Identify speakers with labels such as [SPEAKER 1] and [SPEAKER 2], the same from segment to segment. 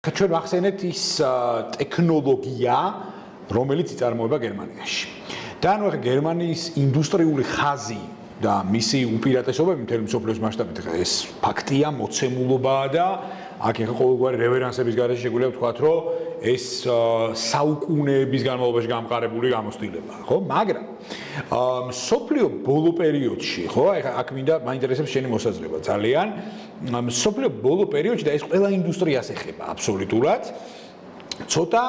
[SPEAKER 1] ჩვენ ვახსენეთ ის ტექნოლოგია, რომელიც იწარმოება გერმანიაში. და ანუ ახლა გერმანიის ინდუსტრიული ხაზი და მისი უპირატესობები მთელი მსოფლიოს მასშტაბით ეს ფაქტია, მოცემულობაა და აქ ახლა ყოველგვარი რევერანსების გარეშე შეგვიძლია ვთქვათ, რომ ეს საუკუნეების განმავლობაში გამყარებული გამოცდილებაა, ხო? მაგრამ მსოფლიო ბოლო პერიოდში, ხო? აქ მინდა მაინტერესებს შენი მოსაზრება ძალიან. მსოფლიო ბოლო პერიოდში და ეს ყველა ინდუსტრიას ეხება აბსოლუტურად. ცოტა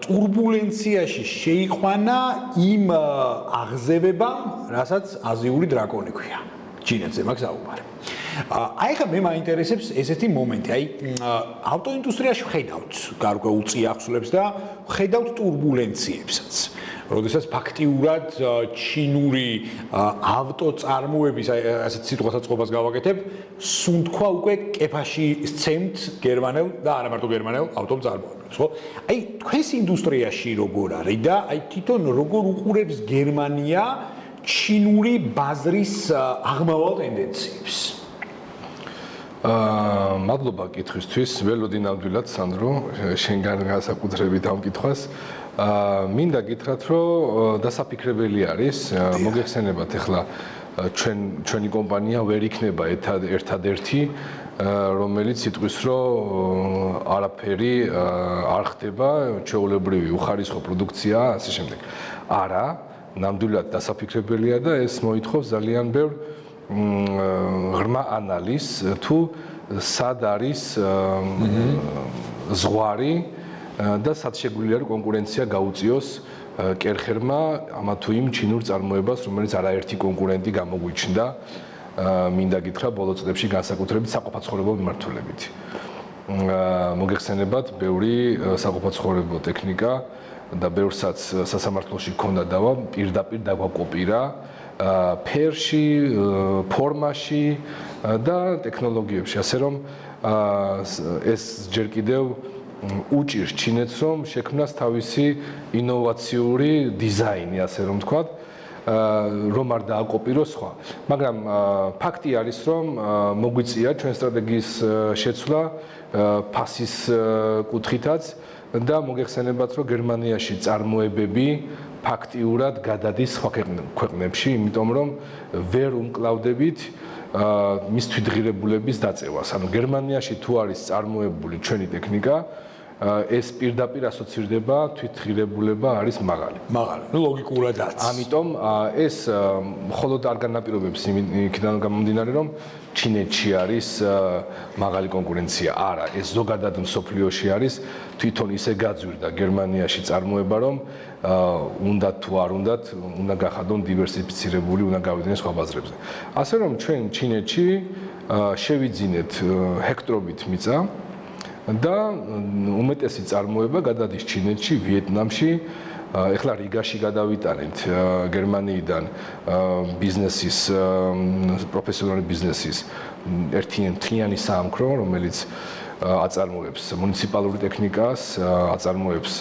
[SPEAKER 1] ტურბულენციაში შეიყვანა იმ აღზევებამ, რასაც აზიური დრაკონი ქვია. ჩინეთზე მაგ საუბარი. აი ხა მე მაინტერესებს ესეთი მომენტი. აი ავტოინდუსტრიაში ხედავთ გარკვეულ წიაღსვლებს და ხედავთ ტურბულენციებსაც. როდესაც ფაქტიურად ჩინური ავტოწარმოების ასეთ სიტყვასაც ყოფას გავაკეთებ, სუნთქვა უკვე კეფაში სცემთ გერმანელ და არა მარტო გერმანელ ავტომწარმოებელს, ხო? აი თქვენს ინდუსტრიაში როგორ არის და აი თვითონ როგორ უყურებს გერმანია ჩინური ბაზრის აღმავალ ტენდენციებს?
[SPEAKER 2] მადლობა კითხვისთვის. ველოდი ნამდვილად სანდრო, შენგან განსაკუთრებით ამ კითხვას. მინდა გითხრათ, რომ დასაფიქრებელი არის, მოგეხსენებათ ახლა ჩვენი კომპანია ვერ იქნება ერთადერთი, რომელიც იტყვის, რომ არაფერი არ ხდება, ჩვეულებრივი უხარისხო პროდუქცია, ასე შემდეგ. არა, ნამდვილად დასაფიქრებელია და ეს მოითხოვს ძალიან ბევრ ღრმა ანალიზს, თუ სად არის ზღვარი და სად შეგვიძლია რომ კონკურენცია გაუწიოს კერხერმა ამა თუ იმ ჩინურ წარმოებას, რომელიც არაერთი კონკურენტი გამოგვიჩნდა, მინდა გითხრა ბოლო წლებში განსაკუთრებით საყოფაცხოვრებო მიმართულებით. მოგეხსენებათ, ბევრი საყოფაცხოვრებო ტექნიკა და ბევრსაც სასამართლოში ჰქონდა დავა პირდაპირ დაგვაკოპირა ფერში, ფორმაში და ტექნოლოგიებში, ასე რომ ეს ჯერ კიდევ უჭირს ჩინეთს, რომ შექმნას თავისი ინოვაციური დიზაინი, ასე რომ ვთქვათ, რომ არ დააკოპიროს სხვა. მაგრამ ფაქტი არის, რომ მოგვიწია ჩვენ სტრატეგიის შეცვლა ფასის კუთხითაც და მოგეხსენებათ, რომ გერმანიაში წარმოებები ფაქტიურად გადადის სხვა ქვეყნებში, იმიტომ რომ ვერ უმკლავდებით მის თვითღირებულების დაწევას. ანუ გერმანიაში თუ არის წარმოებული ჩვენი ტექნიკა, ეს პირდაპირ ასოცირდება თვითღირებულება არის მაღალი.
[SPEAKER 1] მაღალი, ну ლოგიკურადაც.
[SPEAKER 2] ამიტომ ეს მხოლოდ არ განაპირობებს იქიდან გამომდინარე, რომ ჩინეთში არის მაღალი კონკურენცია. არა, ეს ზოგადად მსოფლიოში არის, თვითონ ისე გაძვირდა გერმანიაში წარმოება, რომ უნდათ თუ არ უნდათ, უნდა გახადონ დივერსიფიცირებული, უნდა გავიდნენ სხვა ბაზრებზე. ასე რომ ჩვენ ჩინეთში შევიძინეთ ჰექტრობით მიწა და უმეტესი წარმოება გადადის ჩინეთში, ვიეტნამში. ეხლა რიგაში გადავიტანეთ გერმანიიდან ბიზნესის, პროფესიონალი ბიზნესის ერთი მთლიანი საამქრო, რომელიც აწარმოებს მუნიციპალური ტექნიკას, აწარმოებს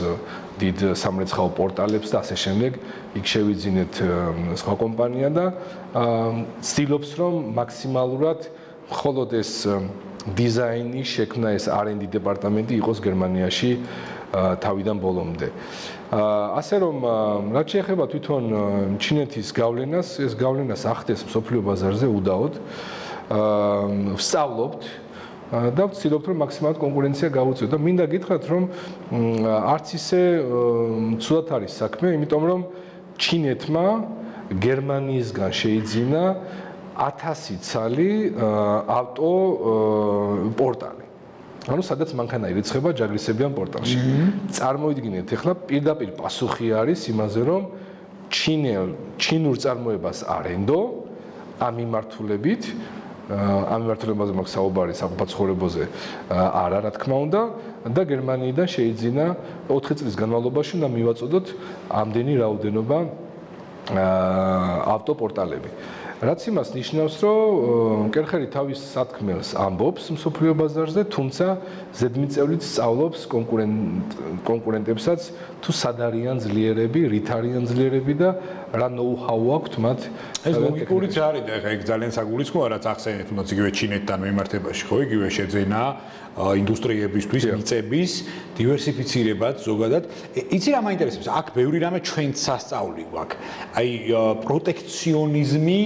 [SPEAKER 2] დიდ სამრეცხაო პორტალებს და ასე შემდეგ. იქ შევიძინეთ სხვა კომპანია და ცდილობს, რომ მაქსიმალურად მხოლოდ ეს დიზაინი შექმნა, ეს R&D დეპარტამენტი იყოს გერმანიაში თავიდან ბოლომდე. ასე რომ, რაც შეეხება თვითონ ჩინეთის გავლენას, ეს გავლენას ახდენს მსოფლიო ბაზარზე უდაოდ. ვსწავლობთ და ვცდილობთ, რომ მაქსიმალურად კონკურენცია გავუწიოთ და მინდა გითხრათ, რომ არც ისე ცუდად არის საქმე, იმიტომ რომ ჩინეთმა გერმანიისგან შეიძინა 1000 ცალი ავტო პორტალი. ანუ სადაც მანქანა ირიცხება ჯაგრისებიან პორტალში. წარმოიდგინეთ, ახლა პირდაპირ პასუხი არის იმაზე, რომ ჩინურ წარმოებას არენდო ამ მიმართულებით, ამ მიმართულებაზე მაქვს საუბარი საყოფაცხოვრებოზე არა, რა თქმა უნდა, და გერმანიიდან შეიძინა 4 წლის განმავლობაში უნდა მივაწოდოთ ამდენი რაოდენობა ავტოპორტალები. რაც იმას ნიშნავს, რომ კერხერი თავის სათქმელს ამბობს მსოფლიო ბაზარზე, თუმცა ზედმიწევლით სწავლობს კონკურენტებსაც თუ სად არიან ძლიერები, რით არიან ძლიერები და რა ნოუ-ჰაუ აქვთ მათ.
[SPEAKER 1] ეს ლოგიკურიც არის და ეგ ძალიან საგულისხმოა, რაც ახსენეთ, თუნდაც იგივე ჩინეთთან მიმართებაში, ხო, იგივე შეძენა ინდუსტრიებისთვის მიწების დივერსიფიცირებად ზოგადად. იცი რა მაინტერესებს? აქ ბევრი რამე ჩვენც სასწაული გვაქვს. აი პროტექციონიზმი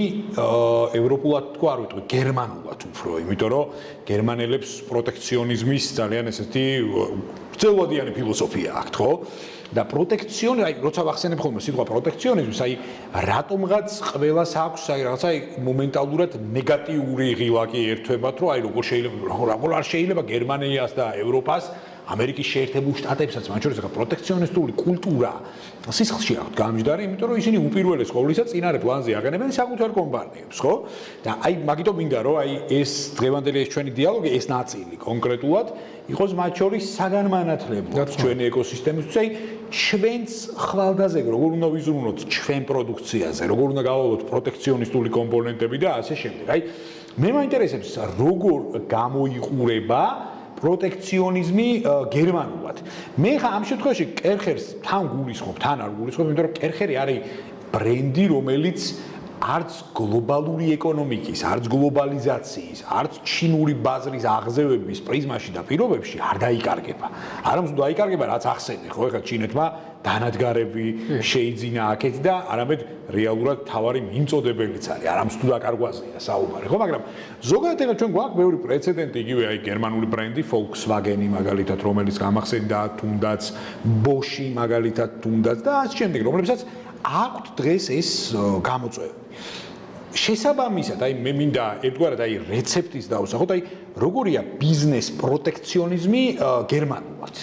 [SPEAKER 1] ევროპულად თუ არ ვიტყვი, გერმანულად უფრო, იმიტომ რომ გერმანელებს პროტექციონიზმის ძალიან ესეთი ძელვადიანი ფილოსოფია აქვთ, ხო? და პროტექციონი, აი როცა ვახსენებ ხოლმე სიტყვა პროტექციონიზმს, აი რატომღაც ყველას აქვს აი რაღაცა მომენტალურად ნეგატიური ღილაკი ერთვებათ, რომ აი როგორ არ შეიძლება გერმანიას და ევროპას ამერიკის შეერთებულ შტატებსაც, მათ შორის ახლა პროტექციონისტული კულტურა სისხლში აქვთ გამჯდარი, იმიტომ რომ ისინი უპირველეს ყოვლისა წინარე პლანზე აღენებენ საკუთარ კომპანიებს, ხო? და აი მაგიტომ მინდა რომ აი ეს დღევანდელი ეს ჩვენი დიალოგი, ეს ნაწილი კონკრეტულად იყოს მათ შორის საგანმანათლებლო ჩვენი ეკოსისტემისთვის, აი ჩვენს ხვალდაზე როგორ უნდა ვიზრუნოთ ჩვენ პროდუქციაზე, როგორ უნდა გავავლოთ პროტექციონისტული კომპონენტები და ასე შემდეგ. აი მე მაინტერესებს როგორ გამოიყურება პროტექციონიზმი გერმანულად. მე ხა ამ შემთხვევაში კერხერს თან გულისხმობ, თან არ გულისხმობ, იმიტომ რომ კერხერი არის ბრენდი, რომელიც არც გლობალური ეკონომიკის, არც გლობალიზაციის, არც ჩინური ბაზრის აღზევების პრიზმაში და პირობებში არ დაიკარგება. არამედ დაიკარგება, რაც ახსენე, ხო, ეხლა ჩინეთმა დანადგარები შეიძინა აქეთ და არამედ რეალურად თავარი მიმწოდებელიც არის, არამედ თუ დაკარგვაზეა საუბარი, ხო, მაგრამ ზოგადად ეხლა ჩვენ გვაქვს ბევრი პრეცედენტი, იგივე აი გერმანული ბრენდი Volkswagen-ი მაგალითად, რომელიც გამახსენდა თუნდაც Bosch-ი მაგალითად თუნდაც და ასე შემდეგ, რომლებსაც აქვთ დღეს ეს გამოწვევები. შესაბამისად, აი მე მინდა ერთგვარად აი რეცეპტის დავუსახოთ, აი როგორია ბიზნეს პროტექციონიზმი გერმანულად.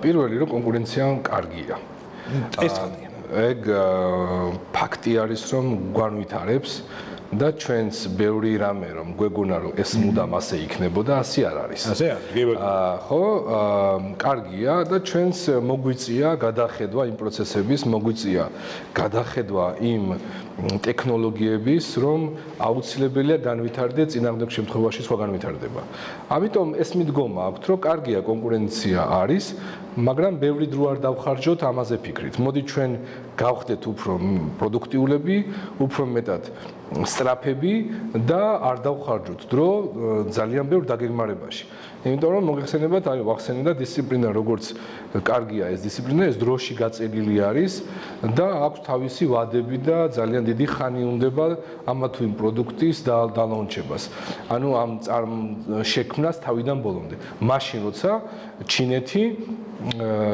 [SPEAKER 2] პირველი რომ კონკურენცია კარგია.
[SPEAKER 1] ეს ხალხია.
[SPEAKER 2] ეგ ფაქტი არის, რომ გვანვითარებს და ჩვენს ბევრი რამე რომ გვეგონა რომ ეს მუდამ ასე იქნებოდა, ასე არ არის.
[SPEAKER 1] ასე არის.
[SPEAKER 2] ხო, კარგია და ჩვენს მოგვიწია გადახედვა იმ პროცესების, მოგვიწია გადახედვა იმ ტექნოლოგიების, რომ აუცილებელია განვითარდეს, წინააღმდეგ შემთხვევაში სხვა განვითარდება. ამიტომ ეს მიდგომა აქვთ, რომ კარგია კონკურენცია არის, მაგრამ ბევრი დრო არ დავხარჯოთ ამაზე ფიქრით. მოდი ჩვენ გავხდეთ უფრო პროდუქტიულები, უფრო მეტად სწრაფები და არ დავხარჯოთ დრო ძალიან ბევრ დაგეგმარებაში. იმიტომ რომ მოგეხსენებათ, აი ვახსენე და დისციპლინა როგორც კარგია ეს დისციპლინა, ეს დროში გაწელილი არის და აქვს თავისი ვადები და ძალიან დიდი ხანი უნდება ამა თუ იმ პროდუქტის დალაუნჩებას. ანუ ამ შექმნას თავიდან ბოლომდე. მაშინ როცა ჩინეთი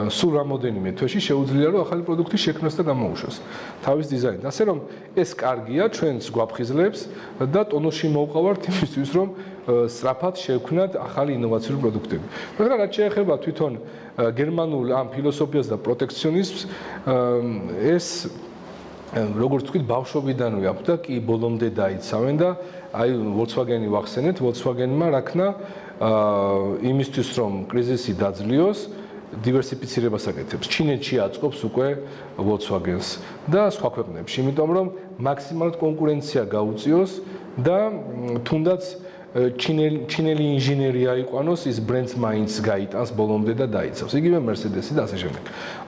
[SPEAKER 2] სულ რამოდენიმე თვეში შეუძლია რომ ახალი პროდუქტის შექმნას და გამოუშვას თავის დიზაინით. ასე რომ ეს კარგია, ჩვენს გვაფხიზლებს და ტონუსში მოვყავართ იმისთვის რომ სწრაფად შევქმნათ ახალი ინოვაციური პროდუქტები. მაგრამ რაც შეეხება თვითონ გერმანულ ამ ფილოსოფიას და პროტექციონიზმს, ეს როგორც ვთქვით, ბავშვობიდანვე აქვს და კი ბოლომდე დაიცავენ და აი Volkswagen-ი ვახსენეთ, Volkswagen-მა რაქნა იმისთვის რომ კრიზისი დაძლიოს დივერსიფიცირებას აკეთებს. ჩინეთში აწყობს უკვე Volkswagen-ს და სხვა ქვეყნებში, იმიტომ რომ მაქსიმალურად კონკურენცია გაუწიოს და თუნდაც ჩინელი ინჟინერი აიყვანოს, ის ბრენდს მაინც გაიტანს ბოლომდე და დაიცავს. იგივე Mercedes-ი და ასე შემდეგ.